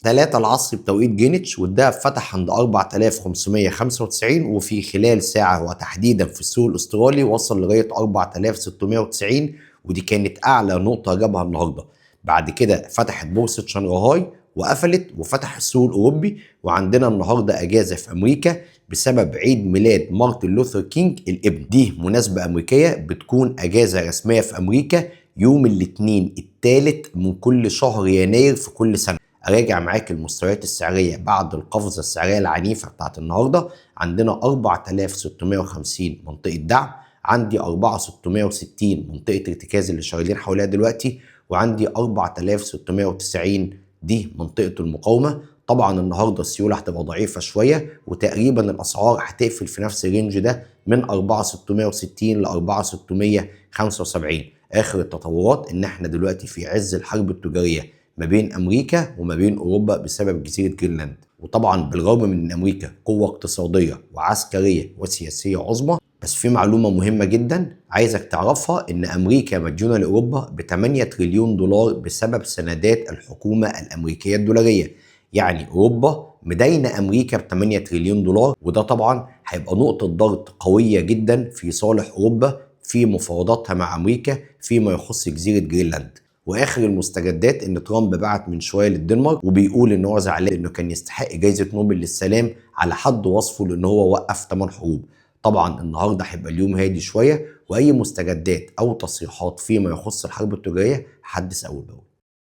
3 العصر بتوقيت جرينتش، والدهب فتح عند 4595، وفي خلال ساعة وتحديدا في السوق الاسترالي وصل لغاية 4690، ودي كانت أعلى نقطة جابها النهاردة. بعد كده فتحت بورصة شنغهاي وقفلت، وفتح السوق الأوروبي. وعندنا النهاردة أجازة في أمريكا بسبب عيد ميلاد مارتن لوثر كينج الابن. دي مناسبة أمريكية بتكون أجازة رسمية في أمريكا يوم الاثنين الثالث من كل شهر يناير في كل سنة. اراجع معاك المستويات السعريه بعد القفزه السعريه العنيفه بتاعت النهارده. عندنا 4650 منطقه دعم، عندي 4660 منطقه ارتكاز اللي شغالين حواليها دلوقتي، وعندي 4690 دي منطقه المقاومه. طبعا النهارده السيوله هتبقى ضعيفه شويه، وتقريبا الاسعار هتقفل في نفس الرينج ده من 4660 ل 4675. اخر التطورات ان احنا دلوقتي في عز الحرب التجاريه ما بين امريكا وما بين اوروبا بسبب جزيره جرينلاند. وطبعا بالرغم من ان امريكا قوه اقتصاديه وعسكريه وسياسيه عظمى، بس في معلومه مهمه جدا عايزك تعرفها، ان امريكا مديونه لاوروبا ب 8 تريليون دولار بسبب سندات الحكومه الامريكيه الدولاريه. يعني اوروبا مدينه امريكا ب 8 تريليون دولار، وده طبعا هيبقى نقطه ضغط قويه جدا في صالح اوروبا في مفاوضاتها مع امريكا فيما يخص جزيره جرينلاند. واخر المستجدات ان ترامب بعت من شويه للدنمارك وبيقول ان هو زعلان انه كان يستحق جائزه نوبل للسلام على حد وصفه لان هو وقف 8 حروب. طبعا النهارده هيبقى اليوم هادي شويه، واي مستجدات او تصريحات فيما يخص الحرب التجاريه حدث اول باول.